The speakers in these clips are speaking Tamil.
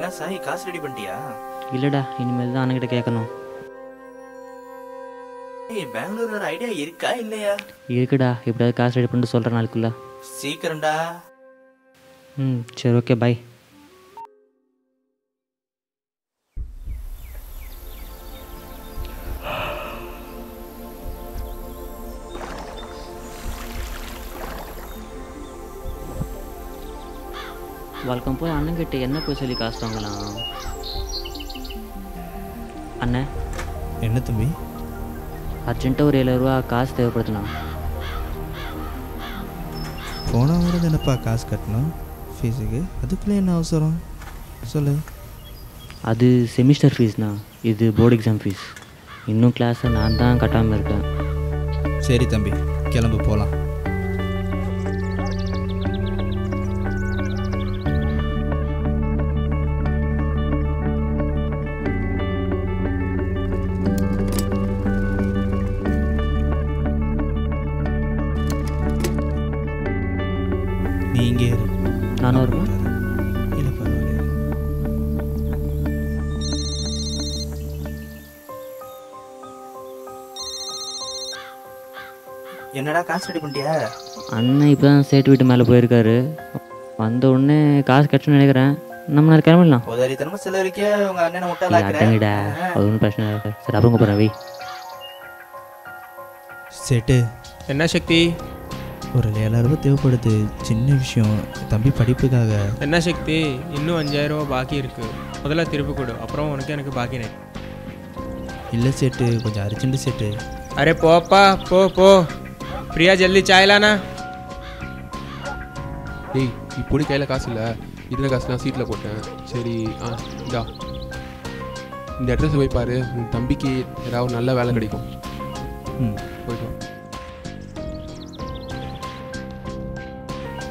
என்ன சாய் காசு ரெடி பண்ணிட்டியா? இல்லடா, இனிமேல் தான் அண்ணகிட்ட கேட்கணும். பெங்களூர் ஒரு ஐடியா இருக்கா இல்லையா? இருக்குடா, எப்படியாவது காசு ரெடி பண்ணிட்டு சொல்கிறேன் நாளைக்குள்ள. சீக்கிரம்டா. சரி, ஓகே, பை. வழக்கம் போய் அண்ணங்கிட்ட என்ன போய் சொல்லி காசு வாங்கலாம்? அண்ணன். என்ன தம்பி? அர்ஜென்ட்டாக ஒரு 7,000 ரூபா காசு தேவைப்படுதுண்ணா. போன வாரம் என்னப்பா காசு கட்டணும் ஃபீஸுக்கு, அதுக்குள்ளே என்ன அவசரம் சொல்லு. அது செமிஸ்டர் ஃபீஸ்ண்ணா, இது போர்டு எக்ஸாம் ஃபீஸ். இன்னும் கிளாஸை நான் தான் கட்டாமல் இருக்கேன். சரி தம்பி, கிளம்பு போகலாம். நீ இங்கே இரு. நானும் வருமா? இல்லை பரவாயில்ல. என்னடா காசு ரெடி பண்ணிட்டியா? அண்ணன் இப்போ தான் சேட்டு வீட்டு மேலே போயிருக்காரு. வந்த உடனே காசு கட்டணும்னு நினைக்கிறேன். நம்ம நாளைக்கு கிளம்பிடலாம். உதறித்தனமா செலவழிக்க உங்க அண்ணனை முட்டாளாக்குறேன். அடங்கடா, அது ஒன்றும் பிரச்சனை இல்லை. சரி, அப்புறம் போகிறேன், வை. சேட்டு, என்ன சக்தி? ஒரு 7,000 ரூபா தேவைப்படுது, சின்ன விஷயம், தம்பி படிப்புக்காக. என்ன சக்தி? இன்னும் 5,000 ரூபா பாக்கி இருக்கு, முதல்ல திருப்பி கொடு, அப்புறம் உனக்கு எனக்கு பாக்கி நை. இல்லை சேட்டு, கொஞ்சம் அர்ஜென்ட் சேட்டு. அரே போப்பா, போ போ. பிரியா ஜல்தி சாய் லானா. டேய், இப்போடி கையில் காசு இல்லை, இருக்கிற காசு நான் சீட்டில் போட்டேன். சரி, இந்தா இந்த அட்ரஸ் போய் பாரு, உன் தம்பிக்கு ஏதாவது நல்ல வேலை கிடைக்கும். போயிட்டு வா.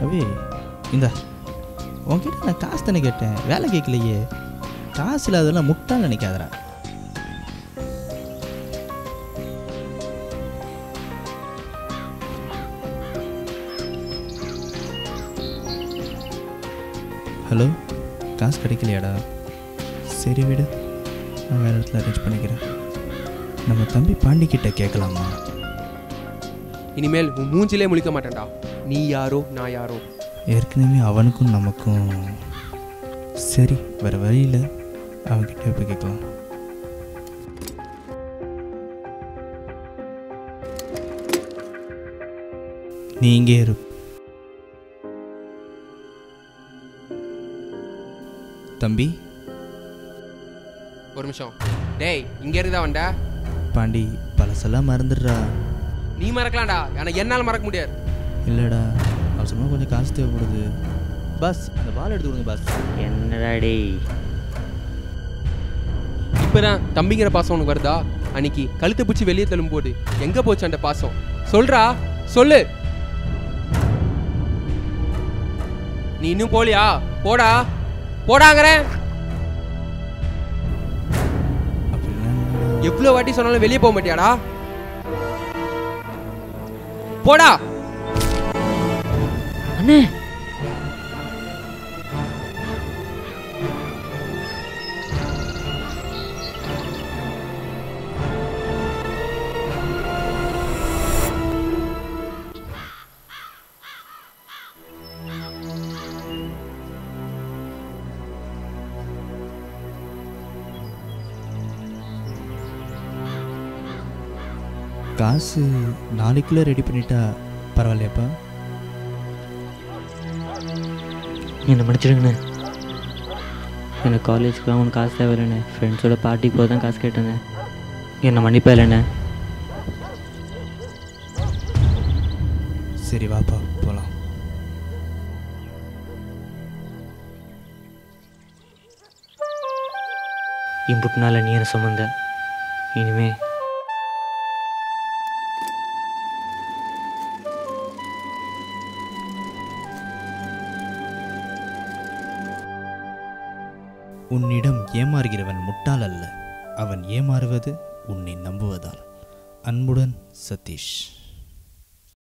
அவே இந்தா, உன்கிட்ட நான் காசு தானே கேட்டேன், வேலை கேட்கலையே. காசு இல்லாதெல்லாம் முட்டான்னு நினைக்காதடா. ஹலோ, காசு கிடைக்கலையாடா? சரி விடு, நான் வேறு இடத்துல அரேஞ்ச் பண்ணிக்கிறேன். நம்ம தம்பி பாண்டிக்கிட்ட கேட்கலாமா? இனிமேல் உன் மூஞ்சிலே முழிக்க மாட்டேன்டா. நீ யாரோ நான் யாரோ. ஏற்கனவே அவனுக்கும் நமக்கும். சரி, வேறு வழியில் அவன்கிட்ட போய் கேட்கலாம். நீ இங்கே இரு. தம்பி ஒரு நிமிஷம். டேய், இங்கே இருந்தா வண்டா. பாண்டி, பழசெல்லாம் மறந்துடுறா. நீ மறக்கலாம்டா, ஆனால் என்னால் மறக்க முடியாது. இல்லைடா, அவசரமாக கொஞ்சம் காசு தேவைப்படுது. பஸ், அந்த பால் எடுத்து கொடுங்க பஸ். என்னடா டேய், இப்போ தான் தம்பிங்கிற பாசம் உனக்கு வருதா? அன்னைக்கு கழுத்தை பிடிச்சி வெளியே தள்ளும்போது எங்கே போச்சு அந்த பாசம்? சொல்றா, சொல்லு. நீ இன்னும் போலியா? போடா போடாங்கிறேன். எவ்வளோ வாட்டி சொன்னாலும் வெளியே போக மாட்டியாடா? போடா. அண்ணே. காசு நாளைக்குள்ளே ரெடி பண்ணிட்டா பரவாயில்லையாப்பா? என்னை மன்னிச்சிடுங்கண்ணே. எனக்கு காலேஜுக்குலாம் ஒன்று காசு தேவையில்லைண்ணே. ஃப்ரெண்ட்ஸோட பார்ட்டிக்கு போய் தான் காசு கேட்டேண்ணே. என்னை மன்னிப்பா இல்லைண்ணே. சரி வாப்பா போகலாம். இம்புட்டு நாள் நீ என்ன சுமந்த, இனிமே உன்னிடம் ஏமாறுகிறவன் முட்டாள் அல்ல, அவன் ஏமாறுவது உன்னை நம்புவதால். அன்புடன், சதீஷ்.